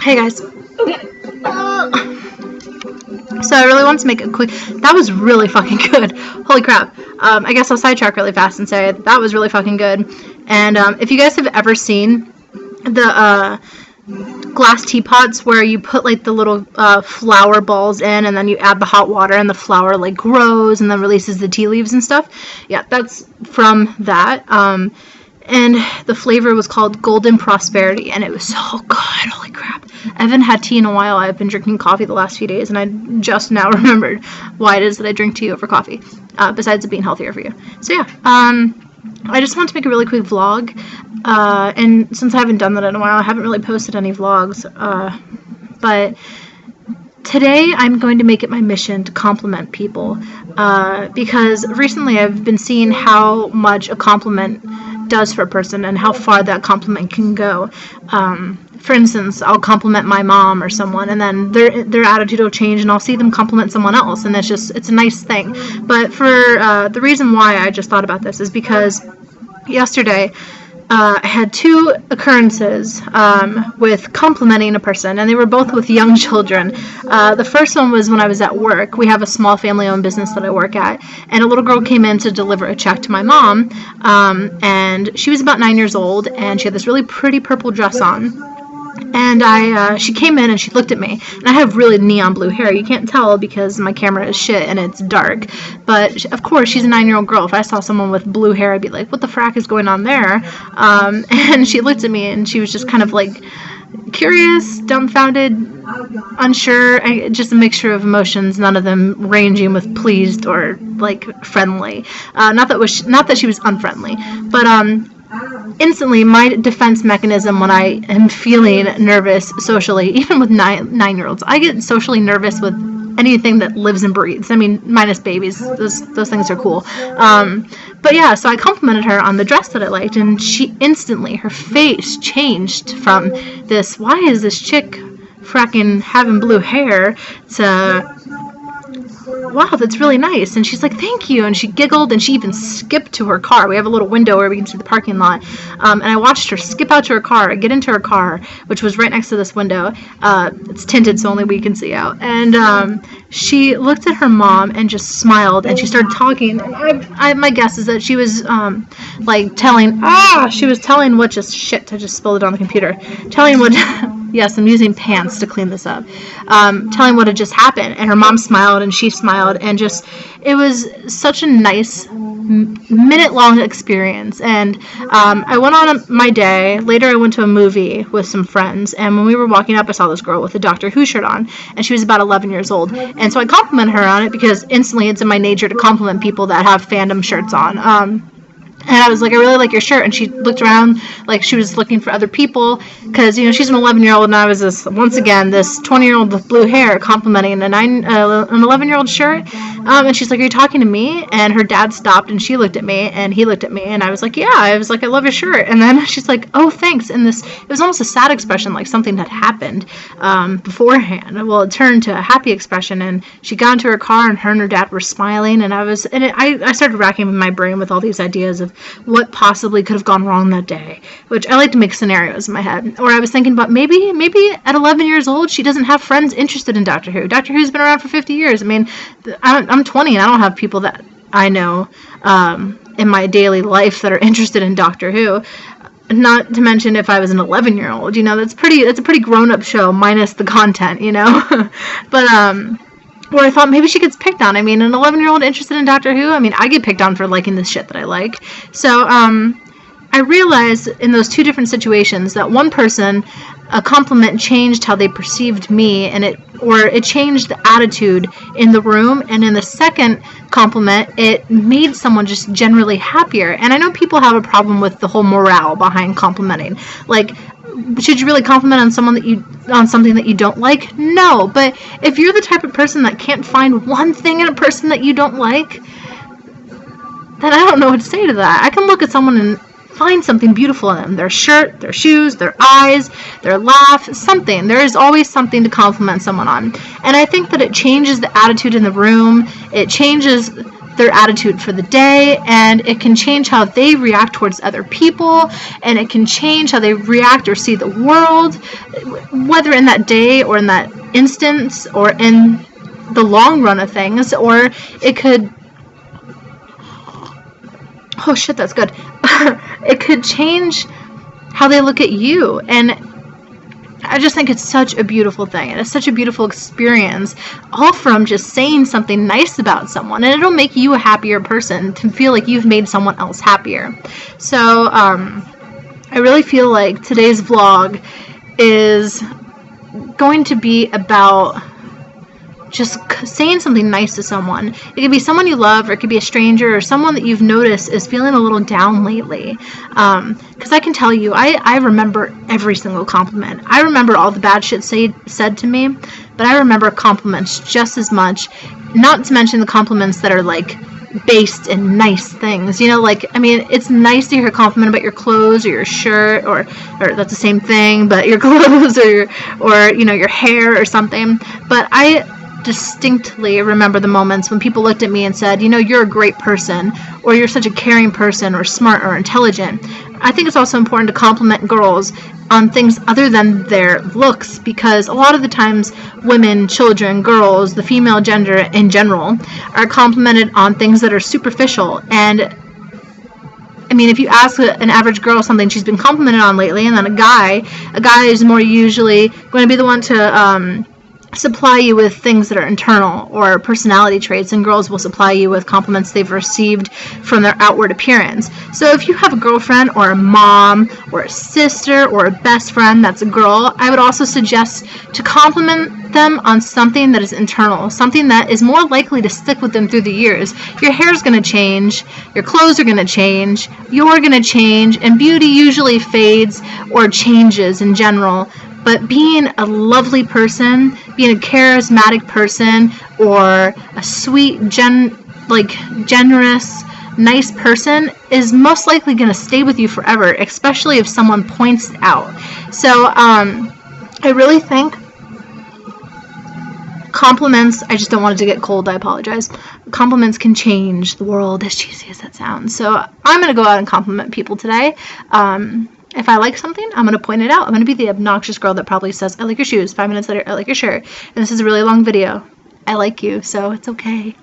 Hey guys. Okay. So I really want to make a quick. That was really fucking good. Holy crap. I guess I'll sidetrack really fast and say that was really fucking good. And if you guys have ever seen the glass teapots where you put like the little flower balls in, and then you add the hot water, and the flower like grows and then releases the tea leaves and stuff. Yeah, that's from that. And the flavor was called Golden Prosperity, and it was so good. Holy crap. I haven't had tea in a while. I've been drinking coffee the last few days, and I just now remembered why it is that I drink tea over coffee, besides it being healthier for you. So yeah, I just want to make a really quick vlog, and since I haven't done that in a while, I haven't really posted any vlogs, but today I'm going to make it my mission to compliment people, because recently I've been seeing how much a compliment does for a person and how far that compliment can go. For instance, I'll compliment my mom or someone, and then their attitude will change, and I'll see them compliment someone else, and it's a nice thing. But for the reason why I just thought about this is because yesterday I had two occurrences with complimenting a person, and they were both with young children. The first one was when I was at work. We have a small family-owned business that I work at, and a little girl came in to deliver a check to my mom, and she was about 9 years old, and she had this really pretty purple dress on. And she came in and she looked at me, and I have really neon blue hair. You can't tell because my camera is shit and it's dark, but of course she's a 9-year-old girl. If I saw someone with blue hair, I'd be like, what the frack is going on there? And she looked at me and she was just kind of like curious, dumbfounded, unsure, just a mixture of emotions, none of them ranging with pleased or like friendly. Not that she was unfriendly, but instantly, my defense mechanism when I am feeling nervous socially, even with nine-year-olds, I get socially nervous with anything that lives and breathes. I mean, minus babies. Those things are cool. But yeah, so I complimented her on the dress that I liked, and she instantly, her face changed from this, why is this chick fracking having blue hair, to, wow, that's really nice. And she's like, thank you. And she giggled, and she even skipped to her car. We have a little window where we can see the parking lot. And I watched her skip out to her car, get into her car, which was right next to this window. It's tinted, so only we can see out. And she looked at her mom and just smiled, and she started talking. And my guess is that she was like telling what just, shit, I just spilled it on the computer. Telling what... Yes, I'm using pants to clean this up. Telling what had just happened, and her mom smiled, and she smiled, and just, it was such a nice minute-long experience. And I went on my day. Later, I went to a movie with some friends, and when we were walking up, I saw this girl with a Doctor Who shirt on, and she was about 11 years old. And so I complimented her on it because instantly it's in my nature to compliment people that have fandom shirts on. And I was like, I really like your shirt. And she looked around like she was looking for other people because, you know, she's an 11-year-old, and I was this 20-year-old with blue hair complimenting an 11-year-old shirt. And she's like, are you talking to me? And her dad stopped, and she looked at me, and he looked at me, and I was like, yeah. I was like, I love your shirt. And then she's like, oh, thanks. And it was almost a sad expression, like something had happened beforehand. Well, it turned to a happy expression, and she got into her car, and her dad were smiling, and I started racking my brain with all these ideas of what possibly could have gone wrong that day, which I like to make scenarios in my head. Or I was thinking about maybe at 11 years old, she doesn't have friends interested in Doctor Who. Doctor Who's been around for 50 years. I mean, I'm 20, and I don't have people that I know in my daily life that are interested in Doctor Who. Not to mention if I was an 11-year-old, you know, that's a pretty grown-up show, minus the content, you know. But where I thought maybe she gets picked on. I mean, an 11-year-old interested in Doctor Who, I mean, I get picked on for liking the shit that I like. So, I realized in those two different situations that one person, a compliment changed how they perceived me, and it changed the attitude in the room, and in the second compliment, it made someone just generally happier. And I know people have a problem with the whole morale behind complimenting. Like, should you really compliment on something that you don't like? No, but if you're the type of person that can't find one thing in a person that you don't like, then I don't know what to say to that. I can look at someone and find something beautiful in them. Their shirt, their shoes, their eyes, their laugh, something. There is always something to compliment someone on. And I think that it changes the attitude in the room. It changes their attitude for the day, and it can change how they react towards other people, and it can change how they react or see the world, whether in that day or in that instance or in the long run of things. Or it could, oh shit, that's good. It could change how they look at you. And I just think it's such a beautiful thing, and it's such a beautiful experience, all from just saying something nice about someone, and it'll make you a happier person to feel like you've made someone else happier. So I really feel like today's vlog is going to be about just saying something nice to someone. It could be someone you love, or it could be a stranger, or someone that you've noticed is feeling a little down lately. Because I can tell you, I remember every single compliment. I remember all the bad shit said to me, but I remember compliments just as much. Not to mention the compliments that are like based in nice things. You know, like, I mean, it's nice to hear a compliment about your clothes or your shirt, or that's the same thing, but your clothes or you know, your hair or something. But I distinctly remember the moments when people looked at me and said, you know, you're a great person, or you're such a caring person, or smart or intelligent. I think it's also important to compliment girls on things other than their looks, because a lot of the times women, children, girls, the female gender in general, are complimented on things that are superficial. And I mean, if you ask an average girl something she's been complimented on lately, and then a guy is more usually going to be the one to supply you with things that are internal or personality traits, and girls will supply you with compliments they've received from their outward appearance. So if you have a girlfriend or a mom or a sister or a best friend that's a girl, I would also suggest to compliment them on something that is internal, something that is more likely to stick with them through the years. Your hair's going to change, your clothes are going to change, you're going to change, and beauty usually fades or changes in general. But being a lovely person, being a charismatic person, or a sweet, generous, nice person is most likely going to stay with you forever, especially if someone points it out. So I really think compliments, I just don't want it to get cold, I apologize. Compliments can change the world, as cheesy as that sounds. So I'm going to go out and compliment people today. If I like something, I'm going to point it out. I'm going to be the obnoxious girl that probably says, I like your shoes. 5 minutes later, I like your shirt. And this is a really long video. I like you, so it's okay.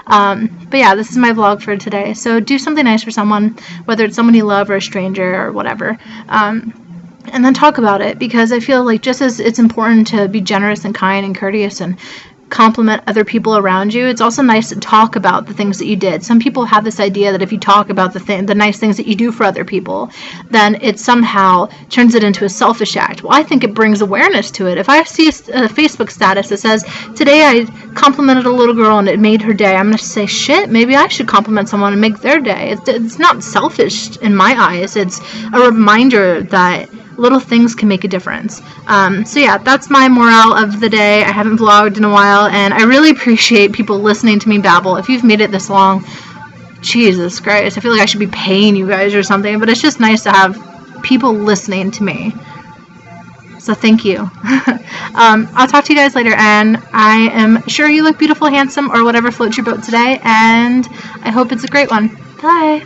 But yeah, this is my vlog for today. So do something nice for someone, whether it's someone you love or a stranger or whatever. And then talk about it, because I feel like just as it's important to be generous and kind and courteous and compliment other people around you, it's also nice to talk about the things that you did. Some people have this idea that if you talk about the nice things that you do for other people, then it somehow turns it into a selfish act. Well, I think it brings awareness to it. If I see a Facebook status that says, today I complimented a little girl and it made her day, I'm going to say, shit, maybe I should compliment someone and make their day. It's not selfish in my eyes. It's a reminder that little things can make a difference. So yeah, that's my morale of the day. I haven't vlogged in a while, and I really appreciate people listening to me babble. If you've made it this long, Jesus Christ, I feel like I should be paying you guys or something, but it's just nice to have people listening to me. So thank you. I'll talk to you guys later, and I am sure you look beautiful, handsome, or whatever floats your boat today, and I hope it's a great one. Bye!